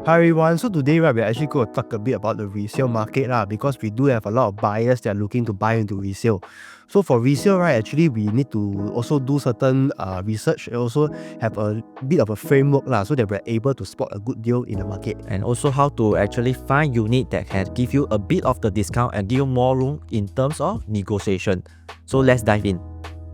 Hi everyone, so today we're actually going to talk a bit about the resale market because we do have a lot of buyers that are looking to buy into resale. So for resale, actually we need to also do certain research and also have a bit of a framework so that we're able to spot a good deal in the market. And also how to actually find unit that can give you a bit of the discount and give you more room in terms of negotiation. So let's dive in.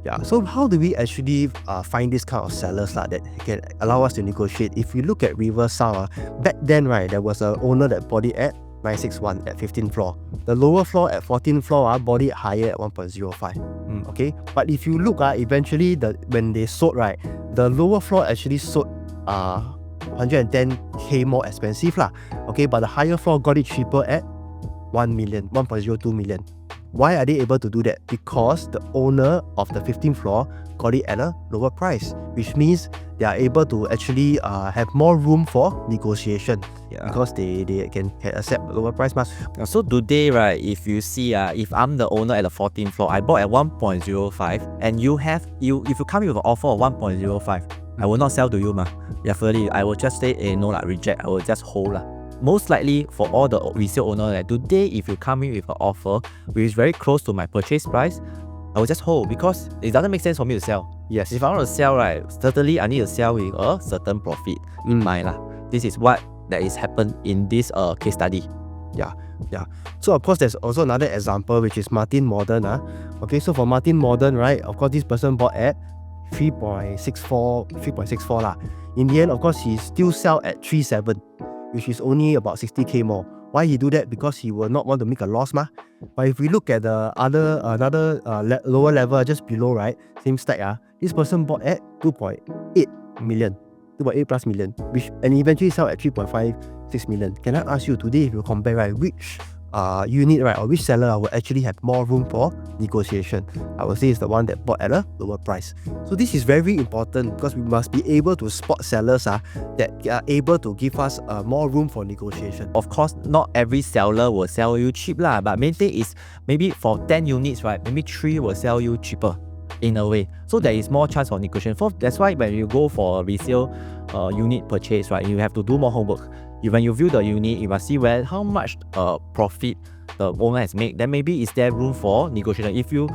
Yeah, so how do we actually find this kind of sellers that can allow us to negotiate? If we look at Resale, back then, there was an owner that bought it at 961 at 15th floor. The lower floor at 14th floor bought it higher at 1.05. Okay, but if you look eventually when they sold, the lower floor actually sold 110k more expensive okay, but the higher floor got it cheaper at 1.02 million. Why are they able to do that? Because the owner of the 15th floor got it at a lower price, which means they are able to actually have more room for negotiation because they can accept a lower price. So today, if you see, if I'm the owner at the 14th floor, I bought at 1.05 and if you come with an offer of 1.05, I will not sell to you. Definitely, I will just say no, reject, I will just hold. Most likely for all the resale owner, today if you come in with an offer which is very close to my purchase price, I will just hold because it doesn't make sense for me to sell. Yes. If I want to sell, certainly I need to sell with a certain profit in mind. This is what that is happened in this case study. Yeah. So of course there's also another example which is Martin Modern. Okay, so for Martin Modern, of course this person bought at 3.64. In the end, of course, he still sell at 3.7, which is only about 60k more. Why he do that? Because he will not want to make a loss. But if we look at the another lower level just below, same stack, this person bought at 2.8 million, 2.8 plus million, and eventually sell at 3.56 million. Can I ask you today, if you compare, which unit or which seller will actually have more room for negotiation? I would say it's the one that bought at a lower price. So this is very important because we must be able to spot sellers that are able to give us more room for negotiation. Of course, not every seller will sell you cheap but main thing is maybe for 10 units, maybe 3 will sell you cheaper in a way. So there is more chance for negotiation. That's why when you go for a resale unit purchase, you have to do more homework. When you view the unit, you must see how much profit the owner has made. Then maybe is there room for negotiation. If you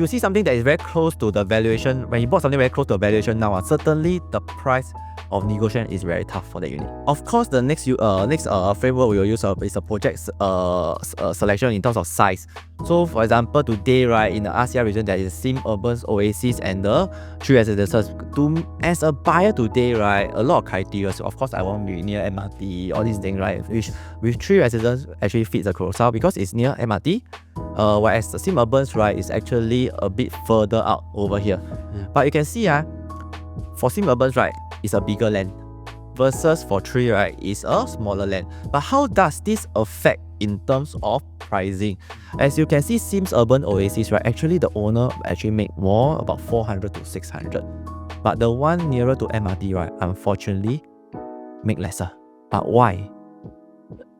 see something that is very close to the valuation, when you bought something very close to the valuation now, certainly the price of negotiation is very tough for the unit. Of course, the next framework we will use is a project selection in terms of size. So for example, today in the RCR region, there is Sim Urban Oasis and the 3 residences. As a buyer today, a lot of criteria. So of course, I want to be near MRT, all these things, which with 3 residents actually fits the profile because it's near MRT. Whereas the Sim Urbans is actually a bit further out over here. But you can see for Sim Urbans it's a bigger land versus for 3 is a smaller land. But how does this affect in terms of pricing? As you can see, Sims Urban Oasis, actually the owner actually make more, about 400 to 600. But the one nearer to MRT, unfortunately, make lesser. But why?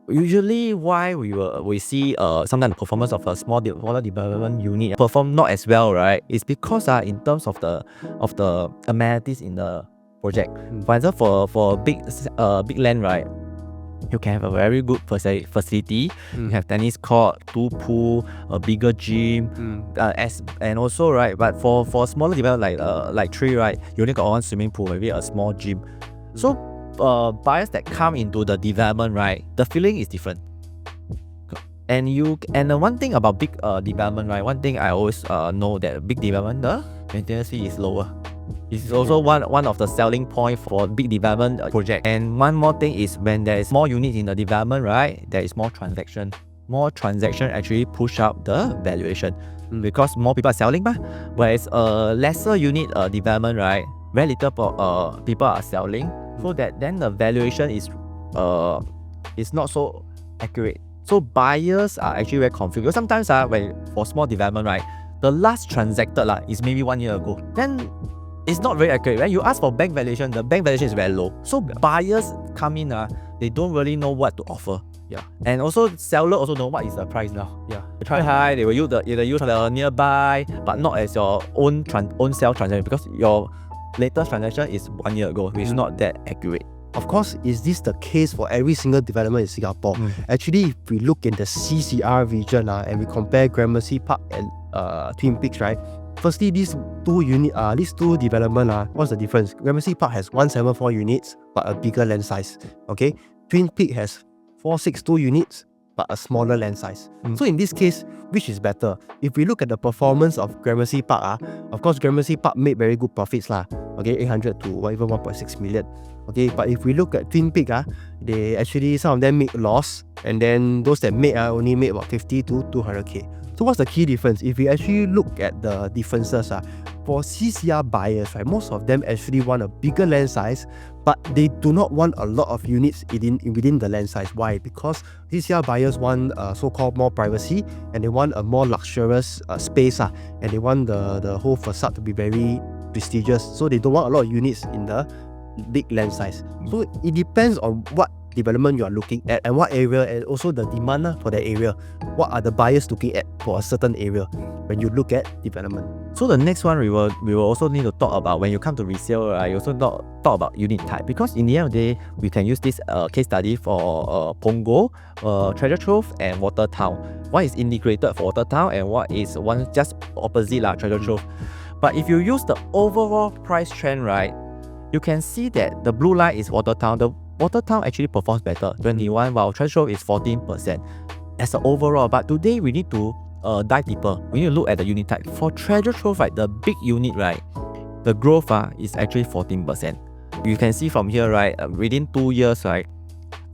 Usually, why we see sometimes the performance of a smaller development unit perform not as well, is because in terms of the amenities in the project. For example, for big land, you can have a very good facility. You have tennis court, 2 pool, a bigger gym, and also but for smaller development like 3, you only got 1 swimming pool, maybe a small gym. So buyers that come into the development, the feeling is different. And the one thing about big development, one thing I always know that big development, the maintenance fee is lower. It's also one of the selling point for big development project. And one more thing is when there is more units in the development, there is more transaction. More transaction actually push up the valuation because more people are selling. Whereas a lesser unit development, very little people are selling. So that then the valuation is not so accurate. So buyers are actually very confused. Because sometimes when for small development, the last transacted is maybe 1 year ago. Then it's not very accurate. When you ask for bank valuation, the bank valuation is very low. So buyers come in, they don't really know what to offer. And also seller also know what is the price now. They try high, they will use the nearby, but not as your own sell transaction because your latest transaction is 1 year ago, which is not that accurate. Of course, is this the case for every single development in Singapore? Actually, if we look in the CCR region and we compare Gramercy Park and Twin Peaks, right? Firstly, these two development, what's the difference? Gramercy Park has 174 units, but a bigger land size. Okay, Twin Peaks has 462 units, but a smaller land size. So in this case, which is better? If we look at the performance of Gramercy Park, of course, Gramercy Park made very good profits okay, 800 to even 1.6 million. Okay, but if we look at Twin Peaks, they actually, some of them make loss, and then those that made only made about 50 to 200k. So what's the key difference? If we actually look at the differences, for CCR buyers, right, most of them actually want a bigger land size, but they do not want a lot of units within the land size. Why? Because CCR buyers want so-called more privacy, and they want a more luxurious space, and they want the whole facade to be very prestigious. So they don't want a lot of units in the big land size. So it depends on what development you are looking at and what area, and also the demand for that area. What are the buyers looking at for a certain area when you look at development? So the next one we will also need to talk about when you come to resale, you also talk about unit type, because in the end of the day we can use this case study for Punggol, Treasure Trove and Water Town. One is integrated for Water Town and what is one just opposite Treasure Trove. But if you use the overall price trend, right, you can see that the blue line is Water Town. The Water Town actually performs better, 21, while Treasure Trove is 14% as an overall. But today we need to dive deeper. We need to look at the unit type. For Treasure Trove, right, the big unit, right, the growth is actually 14%. You can see from here, right, within 2 years, right,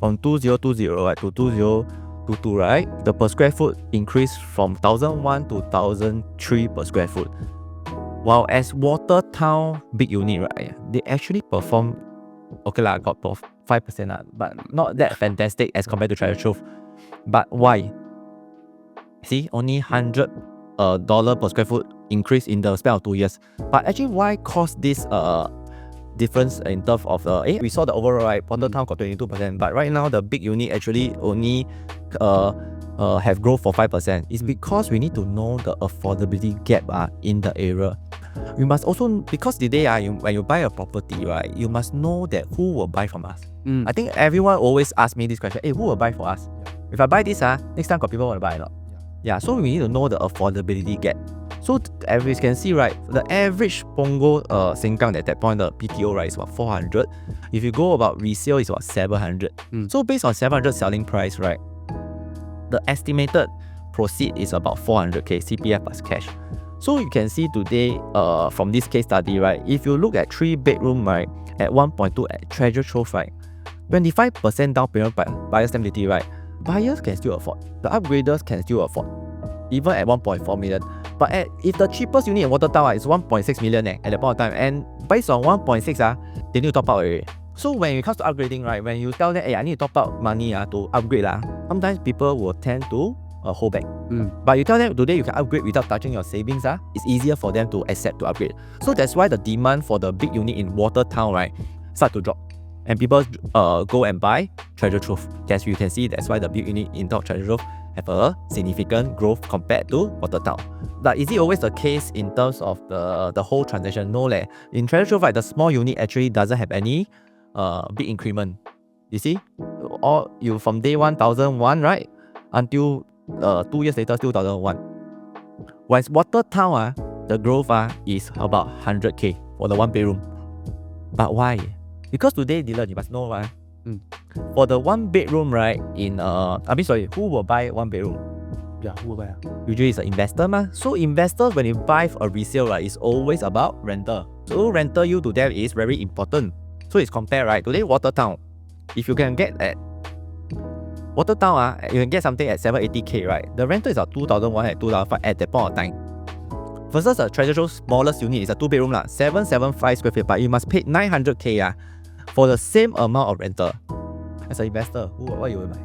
from 2020 right, to 2022, right, the per square foot increased from 1,001 to 1,003 per square foot. While as Water Town big unit, right, they actually perform okay got 5%, but not that fantastic as compared to Treasure Trove. But why? See, only $100 per square foot increase in the span of 2 years. But actually, why cause this difference in terms of we saw the overall, right, Water Town got 22%, but right now the big unit actually only have growth for 5%. It's because we need to know the affordability gap in the area. We must also, because today when you buy a property, right, you must know that who will buy from us. I think everyone always asks me this question, hey, who will buy for us? If I buy this, next time got people want to buy or not? Yeah, so we need to know the affordability gap. So as you can see, right, the average Punggol Sengkang at that point, the PTO, right, is about 400. If you go about resale, it's about 700. So based on 700 selling price, right, the estimated proceed is about 400k CPF plus cash. So you can see today from this case study, right, if you look at 3-bedroom, right, at 1.2 at Treasure Trove, right, 25% down payment by buyer stamp duty, right, buyers can still afford. The upgraders can still afford, even at 1.4 million. But if the cheapest unit in Water Town is 1.6 million at that point of time, and based on 1.6, they need to top up already. So when it comes to upgrading, right, when you tell them, hey, I need to top up money to upgrade, sometimes people will tend to hold back. But you tell them today you can upgrade without touching your savings, it's easier for them to accept to upgrade. So that's why the demand for the big unit in Water Town, right, start to drop. And people go and buy Treasure Trove. As you can see, that's why the big unit in Treasure Trove have a significant growth compared to Water Town. But is it always the case in terms of the whole transaction? No, in Treasure Trove, right, the small unit actually doesn't have any big increment. You see, or you from day 1,001, right, until 2 years later still 1,001. Whereas Water Town, the growth is about 100k for the 1-bedroom. But why? Because today, Dillon, you must know, for the 1-bedroom, right, who will buy 1-bedroom? Yeah, who will buy? Usually it's an investor, So investors, when you buy a resale, right, it's always about rental. So rental yield to them is very important. So it's compared, right? Today, Water Town, if you can get at Water Town, you can get something at 780k, right? The rental is at 2,100 at 2,500 at that point of time. Versus the Treasure Trove's smallest unit is a 2-bedroom, 775 square feet, but you must pay 900k for the same amount of rental. As an investor, what you will buy?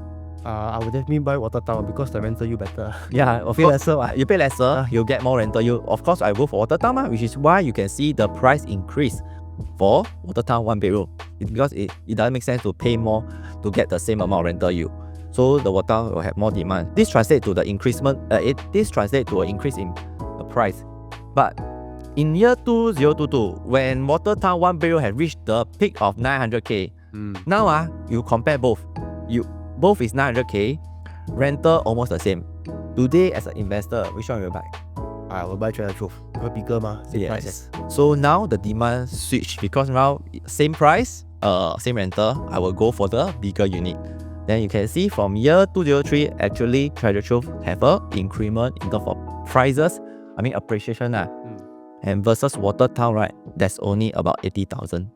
I would definitely buy Water Town because the rental you better. Yeah, of pay course, lesser. You pay lesser, you get more rental. Of course, I go for Water Town, which is why you can see the price increase for Water Town 1-bedroom. It's because it doesn't make sense to pay more to get the same amount of rental yield. So the Water Town will have more demand. This translates to the increasement. This translates to an increase in the price. But in year 2022, when Water Town 1-bedroom had reached the peak of 900k, Now you compare both. Both is 900k, rental almost the same. Today as an investor, which one will you buy? I will buy Treasure Trove. Because bigger same price. So now the demand switch because now same price, same rental, I will go for the bigger unit. Then you can see from year 2003, actually Treasure Trove have a increment in terms of prices. I mean appreciation and versus Watertown, right? That's only about 80,000.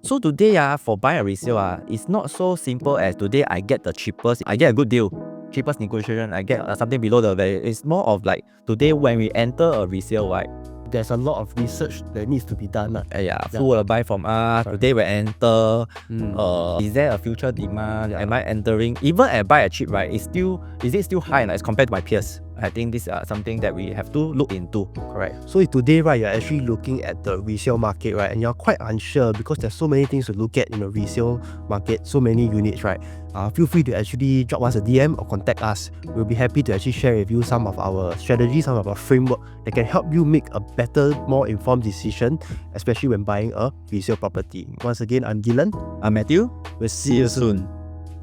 So today for buying a resale it's not so simple as today I get the cheapest, I get a good deal, cheapest negotiation, I get something below the value. It's more of like today when we enter a resale, right? There's a lot of research that needs to be done. Who will buy from us? Today we enter. Is there a future demand? Am I entering? Even I buy a cheap, right? Is it still high as compared to my peers? I think this is something that we have to look into. Correct. So today, right, you're actually looking at the resale market, right, and you're quite unsure because there's so many things to look at in the resale market, so many units, right? Feel free to actually drop us a DM or contact us. We'll be happy to actually share with you some of our strategies, some of our framework that can help you make a better, more informed decision, especially when buying a resale property. Once again, I'm Dillon. I'm Matthew. We'll see you soon.